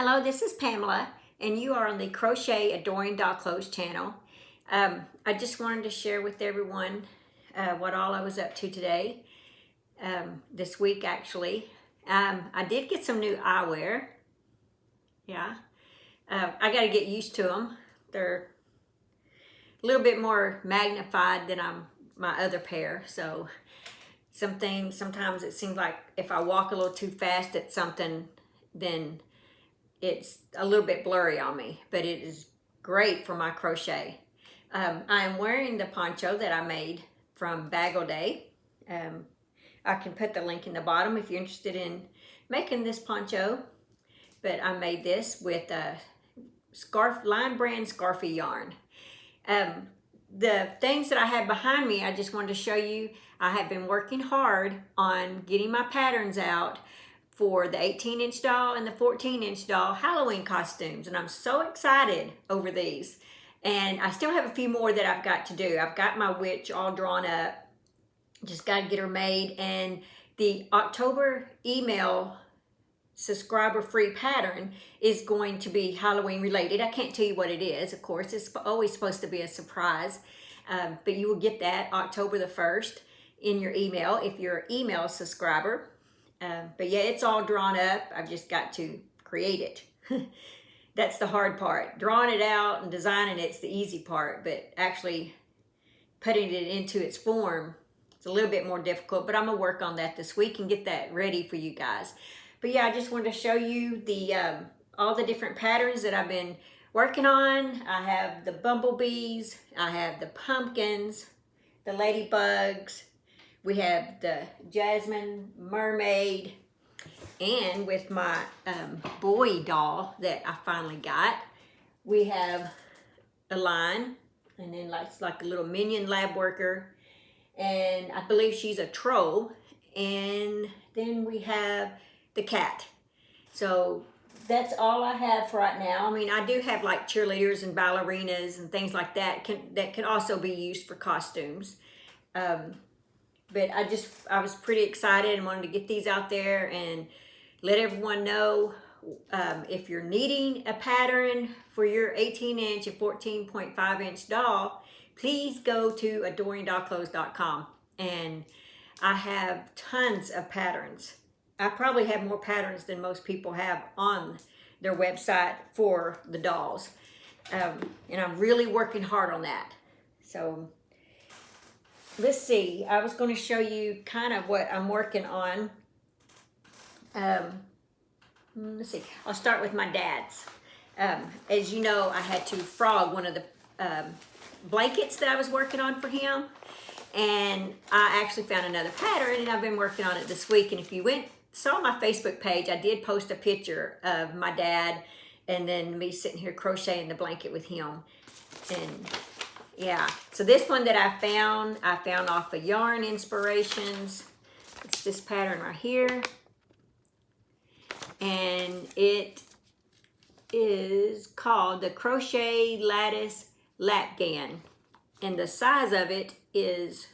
Hello, this is Pamela, and you are on the Crochet Adoring Doll Clothes channel. I just wanted to share with everyone what all I was up to today, this week actually. I did get some new eyewear. Yeah, I got to get used to them. They're a little bit more magnified than my other pair, so sometimes it seems like if I walk a little too fast at something, then it's a little bit blurry on me, but it is great for my crochet. I am wearing the poncho that I made from Bag O Day. I can put the link in the bottom if you're interested in making this poncho, but I made this with a Line Brand Scarfy yarn. The things that I have behind me, I just wanted to show you. I have been working hard on getting my patterns out for the 18-inch doll and the 14-inch doll Halloween costumes, and I'm so excited over these. And I still have a few more that I've got to do. I've got my witch all drawn up, just got to get her made, and the October email subscriber free pattern is going to be Halloween related. I can't tell you what it is, of course. It's always supposed to be a surprise, but you will get that October the 1st in your email if you're an email subscriber. But yeah, it's all drawn up. I've just got to create it. That's the hard part. Drawing it out and designing it's the easy part, but actually putting it into its form, it's a little bit more difficult, but I'm gonna work on that this week and get that ready for you guys. But yeah, I just wanted to show you the all the different patterns that I've been working on. I have the bumblebees, I have the pumpkins, the ladybugs, we have the jasmine mermaid, and with my boy doll that I finally got, we have a line, and then it's like a little minion lab worker, and I believe she's a troll, and then we have the cat. So that's all I have for right now. I mean, I do have like cheerleaders and ballerinas and things like that that can also be used for costumes. But I was pretty excited and wanted to get these out there and let everyone know if you're needing a pattern for your 18-inch and 14.5-inch doll, please go to adoringdollclothes.com, and I have tons of patterns. I probably have more patterns than most people have on their website for the dolls, and I'm really working hard on that. So let's see, I was going to show you kind of what I'm working on. Let's see, I'll start with my dad's. As you know, I had to frog one of the blankets that I was working on for him, and I actually found another pattern, and I've been working on it this week. And if you saw my Facebook page, I did post a picture of my dad and then me sitting here crocheting the blanket with him. And yeah, so this one that I found off of Yarn Inspirations. It's this pattern right here, and it is called the Crochet Lattice Lapgan, and the size of it is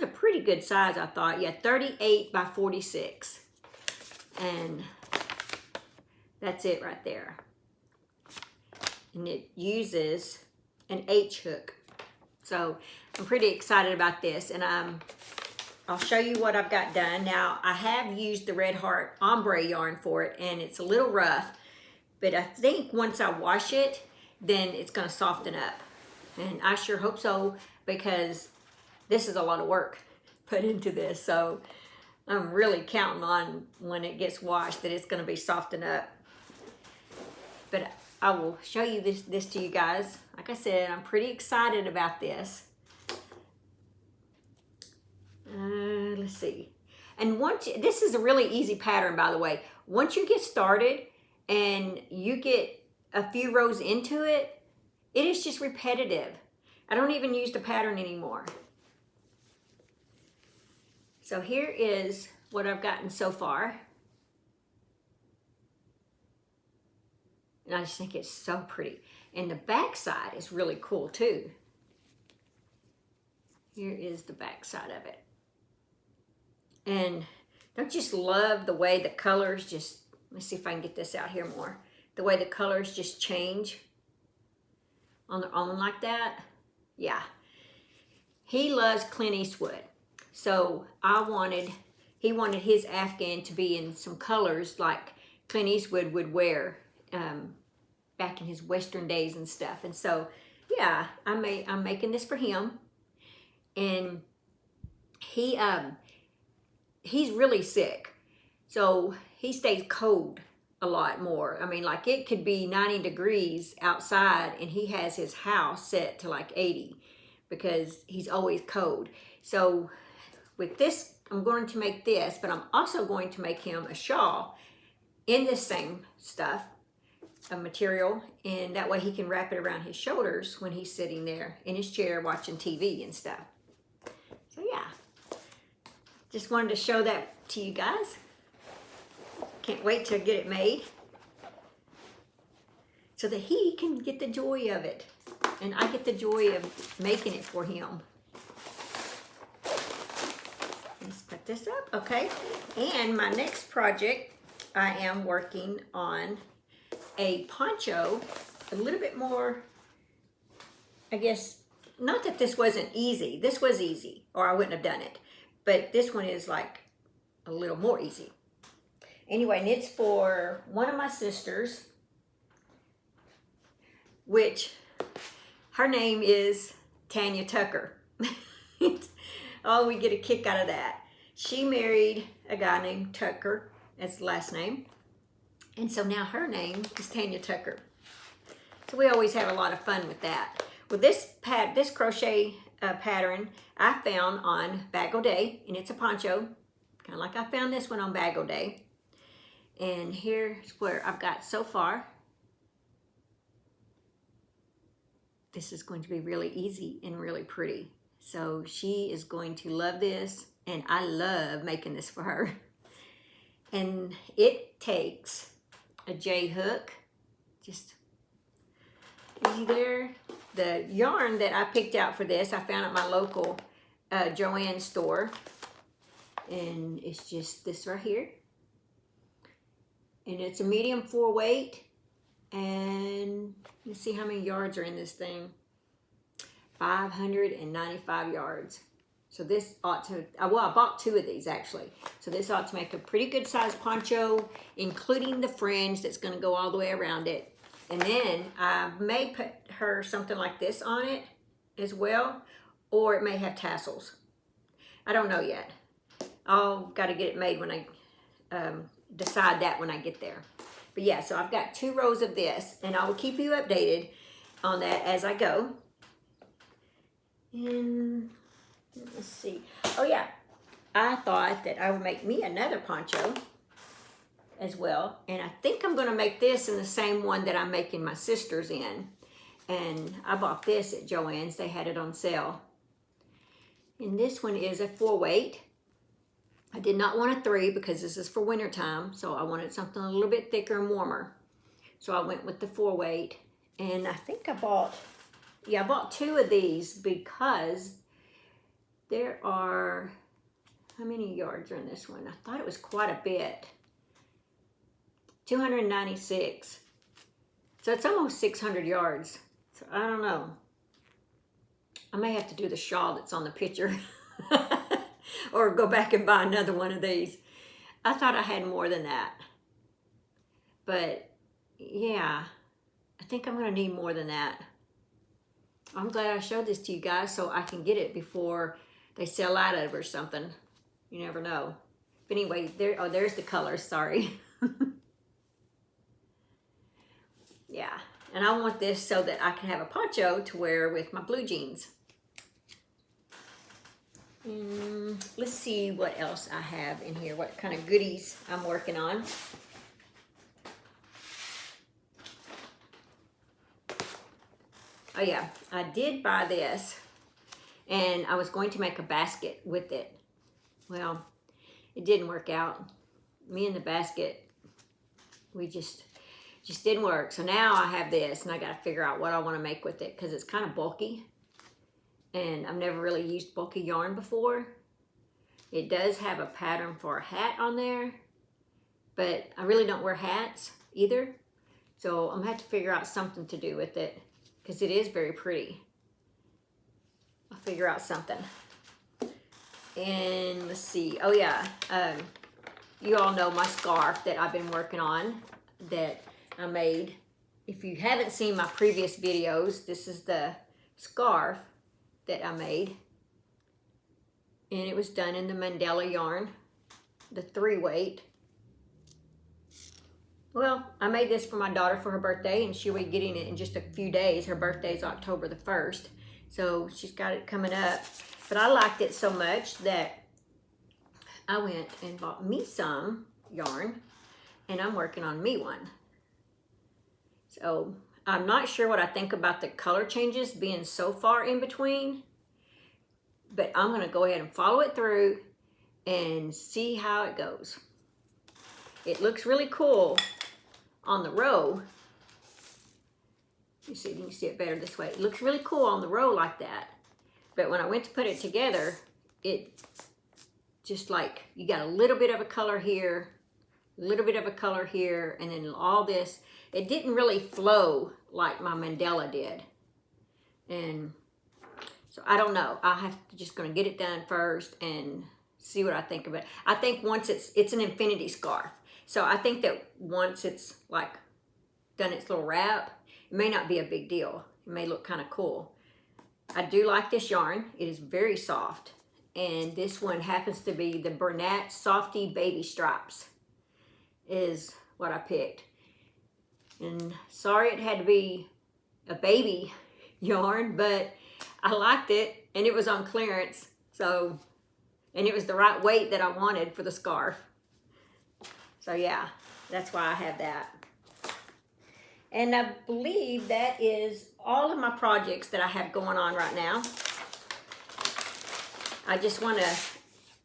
a pretty good size, I thought. Yeah, 38 by 46, and that's it right there. And it uses an H hook. So I'm pretty excited about this, and I'll show you what I've got done. Now, I have used the Red Heart ombre yarn for it, and it's a little rough, but I think once I wash it, then it's gonna soften up. And I sure hope so, because this is a lot of work put into this. So I'm really counting on when it gets washed that it's gonna be softened up. But I will show you this to you guys. Like I said, I'm pretty excited about this. Let's see. And this is a really easy pattern, by the way. Once you get started and you get a few rows into it, it is just repetitive. I don't even use the pattern anymore. So here is what I've gotten so far. And I just think it's so pretty. And the back side is really cool too. Here is the back side of it. And don't you just love the way the colors just Let me see if I can get this out here more. The way the colors just change on their own like that. Yeah. He loves Clint Eastwood. So he wanted his Afghan to be in some colors like Clint Eastwood would wear back in his Western days and stuff. And so, yeah, I'm making this for him. And he's really sick. So he stays cold a lot more. I mean, like it could be 90 degrees outside and he has his house set to like 80 because he's always cold. So with this, I'm going to make this, but I'm also going to make him a shawl in this same stuff, a material, and that way he can wrap it around his shoulders when he's sitting there in his chair watching TV and stuff. So yeah, just wanted to show that to you guys. Can't wait to get it made so that he can get the joy of it and I get the joy of making it for him. Let's put this up, okay? And my next project, I am working on a poncho, a little bit more, I guess, not that this wasn't easy. This was easy, or I wouldn't have done it. But this one is like a little more easy. Anyway, and it's for one of my sisters, which her name is Tanya Tucker. Oh, we get a kick out of that. She married a guy named Tucker as the last name. And so now her name is Tanya Tucker. So we always have a lot of fun with that. Well, this crochet pattern I found on Bag O' Day, and it's a poncho, kind of like I found this one on Bag O' Day. And here's where I've got so far. This is going to be really easy and really pretty. So she is going to love this, and I love making this for her. And it takes a J hook, just easy there. The yarn that I picked out for this, I found at my local Joann store, and it's just this right here. And it's a medium 4 weight, and let's see how many yards are in this thing. 595 yards. So this ought to, well, I bought 2 of these actually. So this ought to make a pretty good size poncho, including the fringe that's going to go all the way around it. And then I may put her something like this on it as well, or it may have tassels. I don't know yet. I'll got to get it made when I decide that when I get there. But yeah, so I've got 2 rows of this, and I will keep you updated on that as I go. And let's see. Oh yeah, I thought that I would make me another poncho as well. And I think I'm going to make this in the same one that I'm making my sister's in. And I bought this at Joann's. They had it on sale. And this one is a 4 weight. I did not want a 3 because this is for winter time. So I wanted something a little bit thicker and warmer. So I went with the 4 weight. And I think I bought 2 of these because there are, how many yards are in this one? I thought it was quite a bit. 296. So it's almost 600 yards. So I don't know. I may have to do the shawl that's on the picture. Or go back and buy another one of these. I thought I had more than that. But yeah, I think I'm going to need more than that. I'm glad I showed this to you guys so I can get it before they sell out of it or something. You never know. But anyway, there's the colors, sorry. Yeah, and I want this so that I can have a poncho to wear with my blue jeans. Let's see what else I have in here, what kind of goodies I'm working on. Oh yeah, I did buy this, and I was going to make a basket with it. Well, it didn't work out. Me and the basket, we just didn't work. So now I have this, and I got to figure out what I want to make with it because it's kind of bulky, and I've never really used bulky yarn before. It does have a pattern for a hat on there, but I really don't wear hats either. So I'm gonna have to figure out something to do with it because it is very pretty. I'll figure out something. And let's see, oh yeah, you all know my scarf that I've been working on that I made. If you haven't seen my previous videos, this is the scarf that I made. And it was done in the Mandela yarn, the 3-weight. Well, I made this for my daughter for her birthday, and she'll be getting it in just a few days. Her birthday is October the 1st, so she's got it coming up. But I liked it so much that I went and bought me some yarn, and I'm working on me one. So I'm not sure what I think about the color changes being so far in between, but I'm gonna go ahead and follow it through and see how it goes. It looks really cool on the row. You see, you can see it better this way. It looks really cool on the row like that. But when I went to put it together, it just like, you got a little bit of a color here, a little bit of a color here, and then all this. It didn't really flow like my Mandela did. And so I don't know. I have to just gonna get it done first and see what I think of it. I think once it's an infinity scarf. So I think that once it's like done its little wrap, it may not be a big deal. It may look kind of cool. I do like this yarn. It is very soft. And this one happens to be the Bernat Softy Baby Stripes is what I picked. And sorry it had to be a baby yarn, but I liked it and it was on clearance. So, and it was the right weight that I wanted for the scarf. So yeah, that's why I have that. And I believe that is all of my projects that I have going on right now. I just want to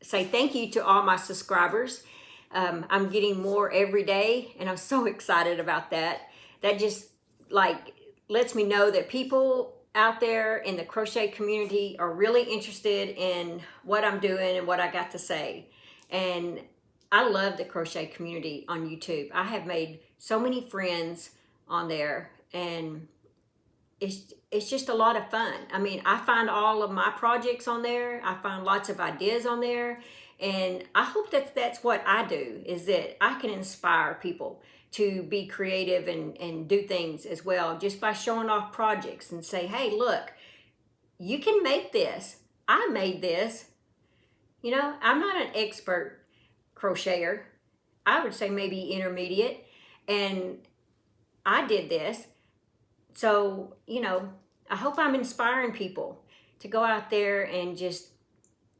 say thank you to all my subscribers. I'm getting more every day, and I'm so excited about that. That just like lets me know that people out there in the crochet community are really interested in what I'm doing and what I got to say. And I love the crochet community on YouTube. I have made so many friends on there, and it's just a lot of fun. I mean, I find all of my projects on there. I find lots of ideas on there, and I hope that that's what I do, is that I can inspire people to be creative and do things as well, just by showing off projects and say, hey, look, you can make this. I made this. You know, I'm not an expert crocheter. I would say maybe intermediate, and I did this. So, you know, I hope I'm inspiring people to go out there and just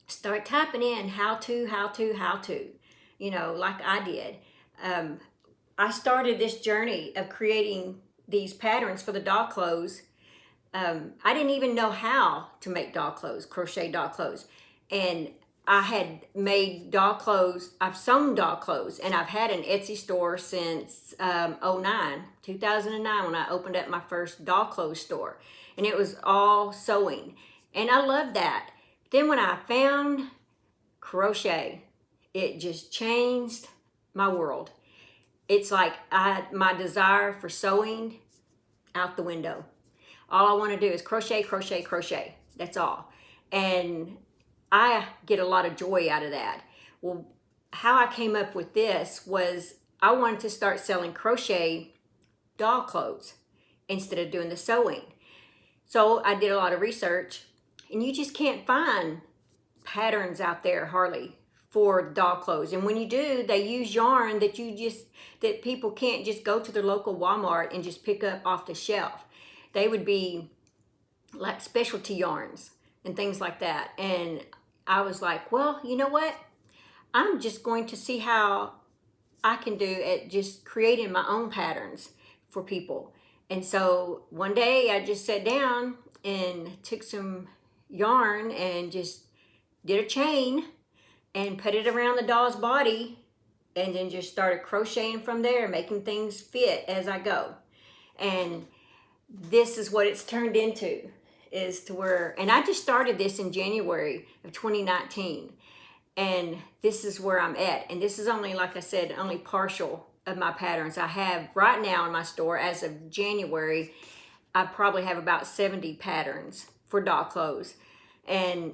start typing in how to, you know, like I did. I started this journey of creating these patterns for the doll clothes. I didn't even know how to make doll clothes, crochet doll clothes. And I had made doll clothes, I've sewn doll clothes, and I've had an Etsy store since 2009 when I opened up my first doll clothes store. And it was all sewing. And I loved that. Then when I found crochet, it just changed my world. It's like my desire for sewing out the window. All I want to do is crochet, crochet, crochet. That's all. And I get a lot of joy out of that. Well, how I came up with this was I wanted to start selling crochet doll clothes instead of doing the sewing. So I did a lot of research, and you just can't find patterns out there hardly for doll clothes. And when you do, they use yarn that that people can't just go to their local Walmart and just pick up off the shelf. They would be like specialty yarns and things like that. And I was like, well, you know what? I'm just going to see how I can do at just creating my own patterns for people. And so one day I just sat down and took some yarn and just did a chain and put it around the doll's body, and then just started crocheting from there, making things fit as I go. And this is what it's turned into, is to where, and I just started this in January of 2019. and this is where I'm at. And this is only, like I said, only partial of my patterns. I have right now in my store, as of January, I probably have about 70 patterns for doll clothes. And,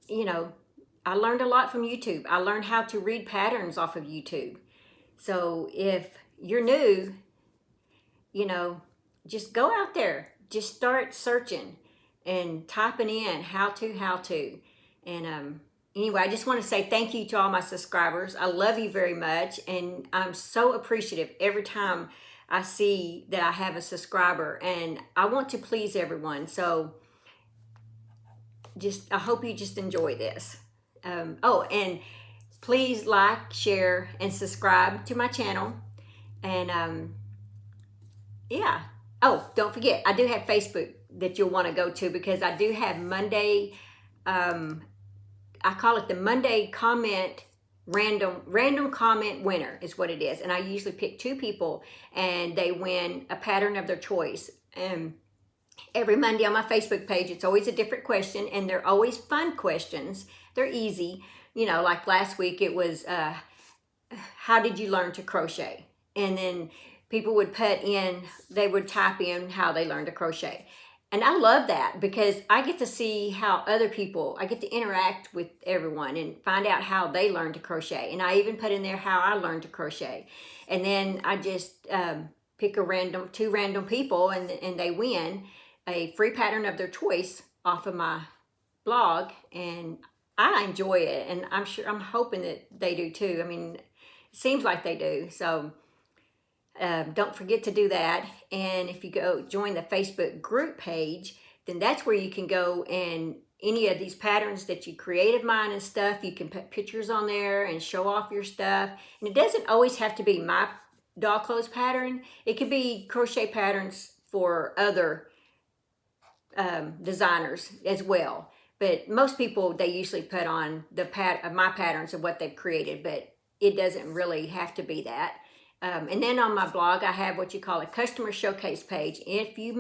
you know, I learned a lot from YouTube. I learned how to read patterns off of YouTube. So if you're new, you know, just go out there, just start searching and typing in how to. And anyway, I just want to say thank you to all my subscribers. I love you very much, and I'm so appreciative every time I see that I have a subscriber, and I want to please everyone. So I hope you just enjoy this. Oh, and please like, share, and subscribe to my channel. And yeah. Oh, don't forget, I do have Facebook that you'll want to go to, because I do have Monday, I call it the Monday comment, random comment winner is what it is. And I usually pick 2 people and they win a pattern of their choice. And every Monday on my Facebook page, it's always a different question, and they're always fun questions. They're easy. You know, like last week it was, how did you learn to crochet? And then people would they would type in how they learned to crochet. And I love that, because I get to see how I get to interact with everyone and find out how they learned to crochet. And I even put in there how I learned to crochet. And then I just pick 2 random people, and they win a free pattern of their choice off of my blog. And I enjoy it, and I'm hoping that they do too. I mean, it seems like they do. So don't forget to do that. And if you go join the Facebook group page, then that's where you can go, and any of these patterns that you create of mine and stuff, you can put pictures on there and show off your stuff. And it doesn't always have to be my doll clothes pattern. It could be crochet patterns for other designers as well. But most people, they usually put on my patterns of what they've created, but it doesn't really have to be that. And then on my blog, I have what you call a customer showcase page. If you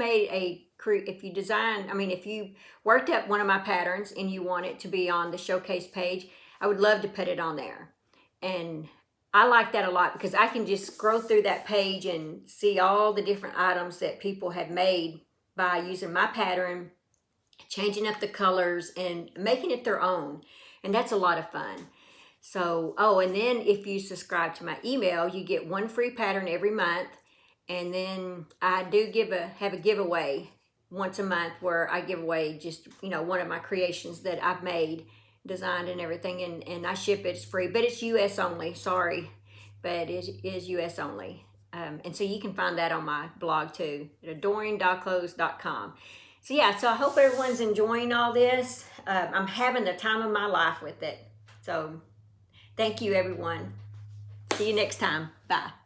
if you worked up one of my patterns and you want it to be on the showcase page, I would love to put it on there. And I like that a lot, because I can just scroll through that page and see all the different items that people have made by using my pattern, changing up the colors and making it their own. And that's a lot of fun. So, oh, and then if you subscribe to my email, you get 1 free pattern every month. And then I do have a giveaway once a month, where I give away just, one of my creations that I've made, designed and everything. And I ship it. It's free, but it's US only. Sorry, but it is US only. And so you can find that on my blog too, at adoringdollclothes.com. So yeah, so I hope everyone's enjoying all this. I'm having the time of my life with it. So thank you, everyone. See you next time. Bye.